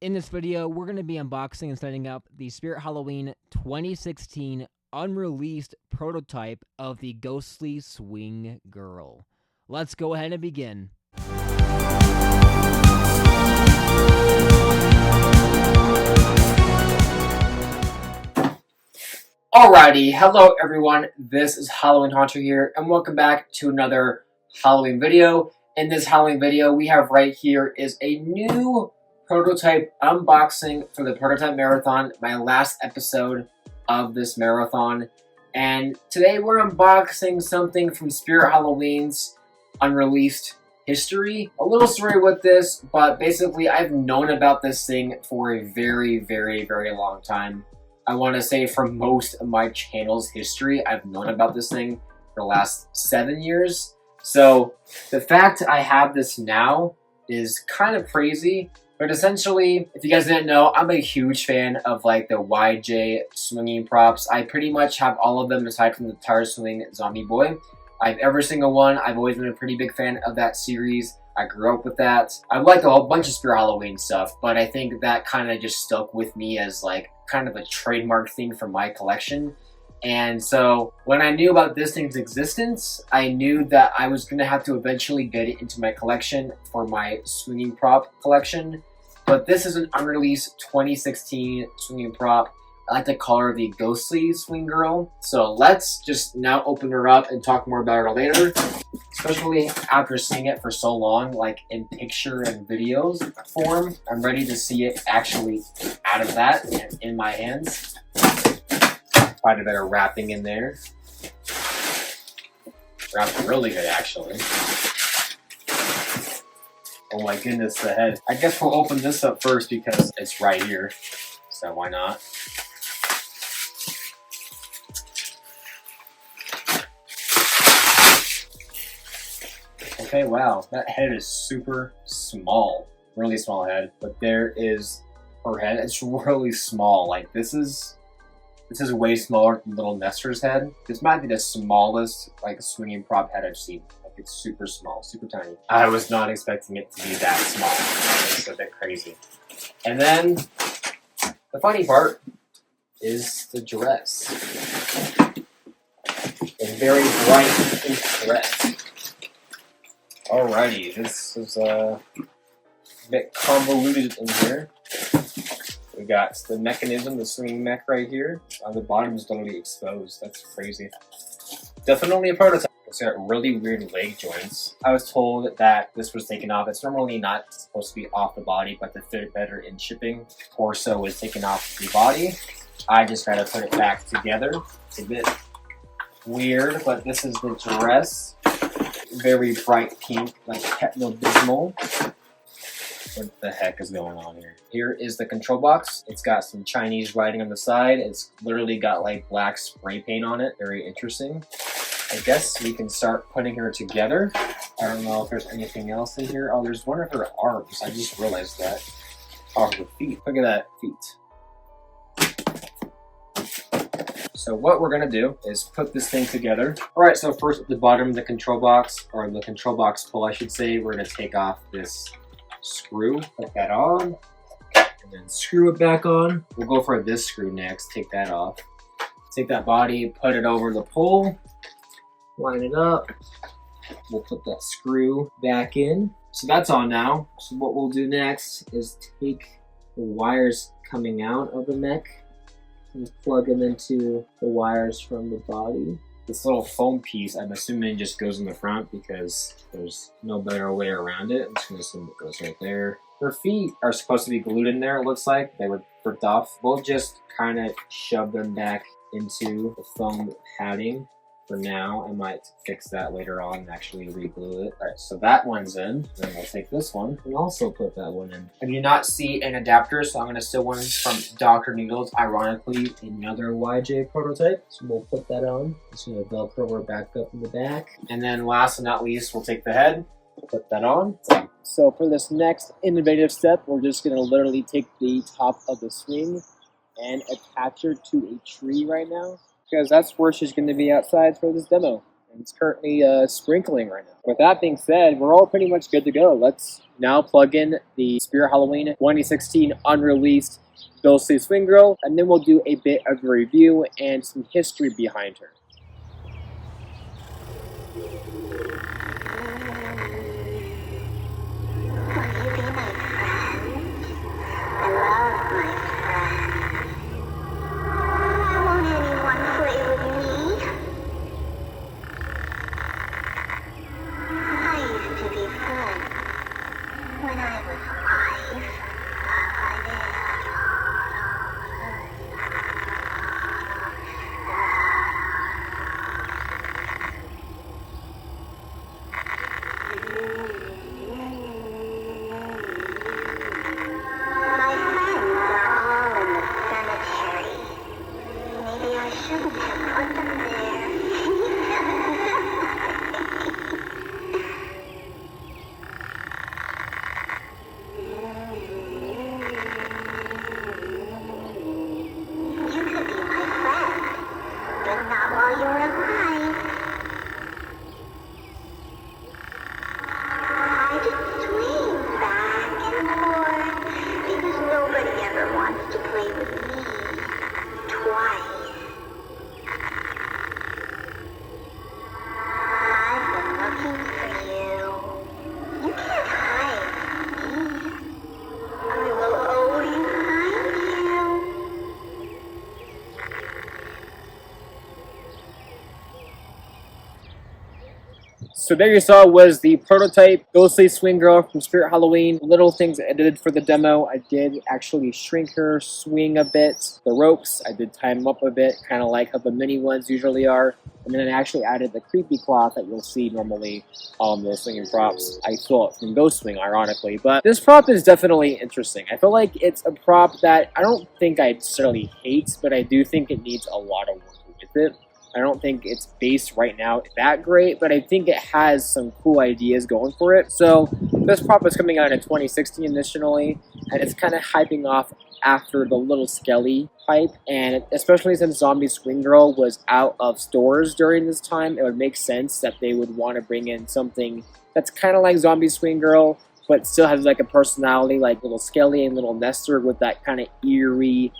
In this video, we're going to be unboxing and setting up the Spirit Halloween 2016 unreleased prototype of the Ghostly Swing Girl. Let's go ahead and begin. Alrighty, hello everyone, this is Halloween Haunter here, and welcome back to another Halloween video. In this Halloween video, we have right here is a new prototype unboxing for the Prototype Marathon, my last episode of this marathon. And today we're unboxing something from Spirit Halloween's unreleased history. A little story with this, but basically I've known about this thing for a very long time. I want to say for most of my channel's history, I've known about this thing for the last 7 years. So the fact I have this now is kind of crazy. But essentially, if you guys didn't know, I'm a huge fan of like the YJ swinging props. I pretty much have all of them aside from the Tire Swing Zombie Boy. I have every single one. I've always been a pretty big fan of that series. I grew up with that. I've liked a whole bunch of Spirit Halloween stuff, but I think that kind of just stuck with me as like kind of a trademark thing for my collection. And so when I knew about this thing's existence, I knew that I was going to have to eventually get it into my collection for my swinging prop collection. But this is an unreleased 2016 swinging prop. I like to call her the Ghostly Swing Girl. So let's just now open her up and talk more about her later. Especially after seeing it for so long, like in picture and videos form. I'm ready to see it actually out of that and in my hands. Quite a bit of wrapping in there. Wrapped really good, actually. Oh my goodness, the head. I guess we'll open this up first because it's right here. So why not? Okay, wow. That head is super small. Really small head. But there is her head. It's really small. Like this is way smaller than Little Nestor's head. This might be the smallest like swinging prop head I've seen. Like it's super small, super tiny. I was not expecting it to be that small. It's a bit crazy. And then the funny part is the dress. A very bright pink dress. Alrighty, this is a bit convoluted in here. We got the mechanism, the swinging mech right here. On the bottom is totally exposed. That's crazy. Definitely a prototype. It's got really weird leg joints. I was told that this was taken off. It's normally not supposed to be off the body, but to fit better in shipping, torso is taken off the body. I just gotta put it back together. It's a bit weird, but this is the dress. Very bright pink, like Pepto-Bismol. What the heck is going on here? Here is the control box. It's got some Chinese writing on the side. It's literally got like black spray paint on it. Very interesting. I guess we can start putting her together. I don't know if there's anything else in here. Oh, there's one of her arms. I just realized that. Oh, her feet. Look at that feet. So what we're gonna do is put this thing together. All right, so first at the bottom of the control box, or the control box pull, I should say, we're gonna take off this screw, put that on, and then screw it back on. We'll go for this screw next, take that off. Take that body, put it over the pole, line it up. We'll put that screw back in. So that's on now. So what we'll do next is take the wires coming out of the mech and plug them into the wires from the body. This little foam piece, I'm assuming, just goes in the front because there's no better way around it. I'm just gonna assume it goes right there. Her feet are supposed to be glued in there, it looks like. They were ripped off. We'll just kind of shove them back into the foam padding. For now, I might fix that later on and actually re-glue it. All right, so that one's in. Then I'll take this one and also put that one in. I do not see an adapter, so I'm gonna steal one from Dr. Needles, ironically, another YJ prototype. So we'll put that on. Just gonna Velcro her back up in the back. And then last but not least, we'll take the head, put that on. So for this next innovative step, we're just gonna literally take the top of the swing and attach her to a tree right now, because that's where she's going to be outside for this demo. And it's currently sprinkling right now. With that being said, we're all pretty much good to go. Let's now plug in the Spirit Halloween 2016 unreleased Ghostly Swing Girl, and then we'll do a bit of a review and some history behind her. So there you saw was the prototype Ghostly Swing Girl from Spirit Halloween. Little things I did for the demo. I did actually shrink her, swing a bit. The ropes, I did tie them up a bit, kind of like how the mini ones usually are. And then I actually added the creepy cloth that you'll see normally on those swinging props. I stole it from Ghost Swing, ironically. But this prop is definitely interesting. I feel like it's a prop that I don't think I necessarily hate, but I do think it needs a lot of work with it. I don't think it's based right now that great, but I think it has some cool ideas going for it. So this prop is coming out in 2016 initially, and it's kind of hyping off after the Little Skelly hype, and especially since Zombie Swing Girl was out of stores during this time, it would make sense that they would want to bring in something that's kind of like Zombie Swing Girl, but still has like a personality like Little Skelly and Little Nestor with that kind of eerie,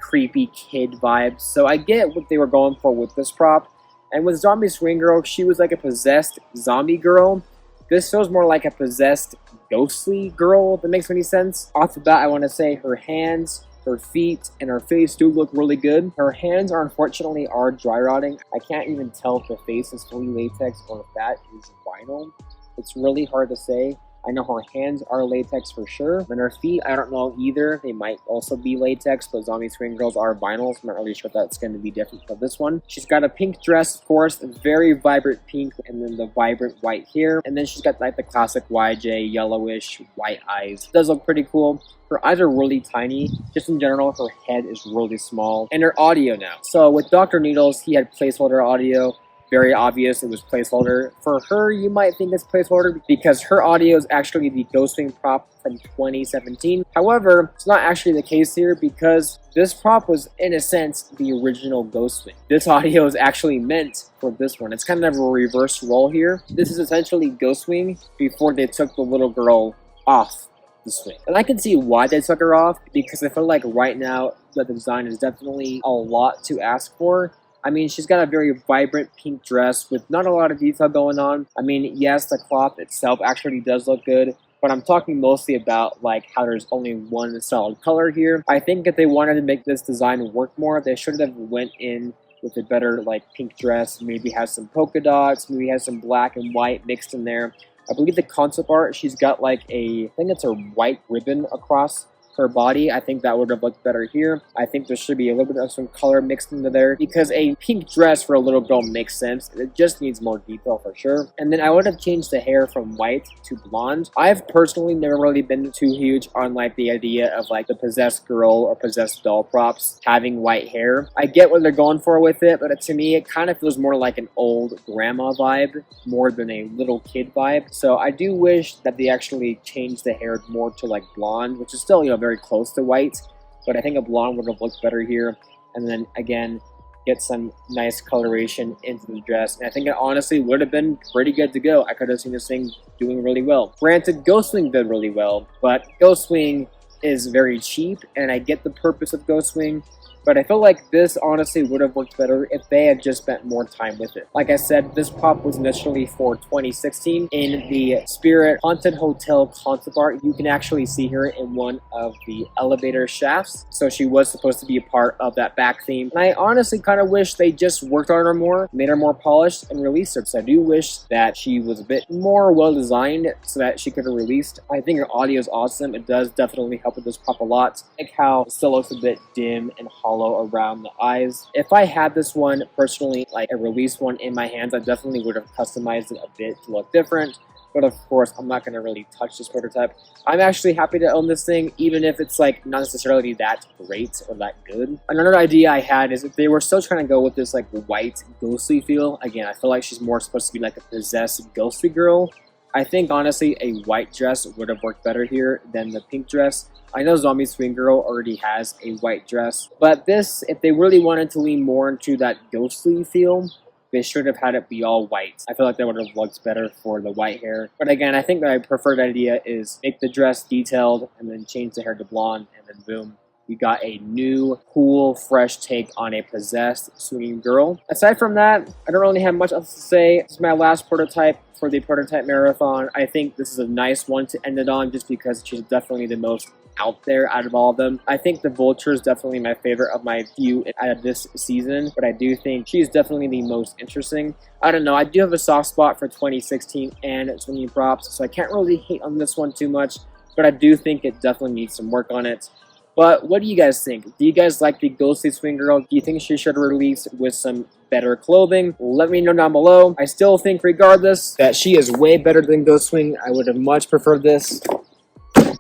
creepy kid vibes. So I get what they were going for with this prop. And with Zombie Swing Girl, she was like a possessed zombie girl. This feels more like a possessed ghostly girl, if that makes any sense. Off the bat, I want to say her hands, her feet, and her face do look really good. Her hands are unfortunately dry rotting. I can't even tell if the face is fully latex or if that is vinyl. It's really hard to say. I know her hands are latex for sure. And her feet, I don't know either. They might also be latex, but Zombie Swing Girls are vinyl, so I'm not really sure if that's going to be different for this one. She's got a pink dress, of course, a very vibrant pink, and then the vibrant white hair. And then she's got like the classic YJ yellowish white eyes. It does look pretty cool. Her eyes are really tiny. Just in general, her head is really small. And her audio now. So with Dr. Needles, he had placeholder audio. Very obvious it was placeholder. For her, you might think it's placeholder because her audio is actually the Ghostwing prop from 2017. However, it's not actually the case here because this prop was, in a sense, the original Ghostwing. This audio is actually meant for this one. It's kind of a reverse role here. This is essentially Ghostwing before they took the little girl off the swing. And I can see why they took her off because I feel like right now the design is definitely a lot to ask for. I mean, she's got a very vibrant pink dress with not a lot of detail going on. I mean, yes, the cloth itself actually does look good, but I'm talking mostly about like how there's only one solid color here. I think if they wanted to make this design work more, they should have went in with a better like pink dress, maybe has some polka dots, maybe has some black and white mixed in there. I believe the concept art, she's got like I think it's a white ribbon across her body. I think that would have looked better here. I think there should be a little bit of some color mixed into there because a pink dress for a little girl makes sense. It just needs more detail for sure. And then I would have changed the hair from white to blonde. I've personally never really been too huge on like the idea of like the possessed girl or possessed doll props having white hair. I get what they're going for with it, but to me it kind of feels more like an old grandma vibe more than a little kid vibe. So I do wish that they actually changed the hair more to like blonde, which is still, you know, very close to white, but I think a blonde would have looked better here. And then again, get some nice coloration into the dress. And I think it honestly would have been pretty good to go. I could have seen this thing doing really well. Granted, Ghostwing did really well, but Ghostwing is very cheap, and I get the purpose of Ghostwing, but I feel like this honestly would have worked better if they had just spent more time with it. Like I said, this prop was initially for 2016 in the Spirit Haunted Hotel concept art. You can actually see her in one of the elevator shafts, so she was supposed to be a part of that back theme. And I honestly kind of wish they just worked on her more, made her more polished, and released her. So I do wish that she was a bit more well designed so that she could have released. I think her audio is awesome. It does definitely help with this prop a lot. I like how it still looks a bit dim and hollow around the eyes. If I had this one personally, like a released one in my hands, I definitely would have customized it a bit to look different. But of course, I'm not going to really touch this prototype. I'm actually happy to own this thing, even if it's like not necessarily that great or that good. Another idea I had is if they were still trying to go with this like white ghostly feel. Again, I feel like she's more supposed to be like a possessed ghostly girl. I think honestly a white dress would have worked better here than the pink dress. I know Zombie Swing Girl already has a white dress, but this, if they really wanted to lean more into that ghostly feel, they should have had it be all white. I feel like that would have looked better for the white hair. But again, I think my preferred idea is make the dress detailed and then change the hair to blonde, and then boom, you got a new, cool, fresh take on a possessed swinging girl. Aside from that, I don't really have much else to say. This is my last prototype for the prototype marathon. I think this is a nice one to end it on just because she's definitely the most out there out of all of them. I think the Vulture is definitely my favorite of my few out of this season, but I do think she's definitely the most interesting. I don't know, I do have a soft spot for 2016 and swinging props, so I can't really hate on this one too much, but I do think it definitely needs some work on it. But what do you guys think? Do you guys like the Ghostly Swing Girl? Do you think she should release with some better clothing? Let me know down below. I still think, regardless, that she is way better than Ghostwing. I would have much preferred this.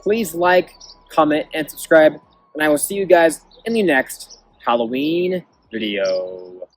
Please like, comment, and subscribe, and I will see you guys in the next Halloween video.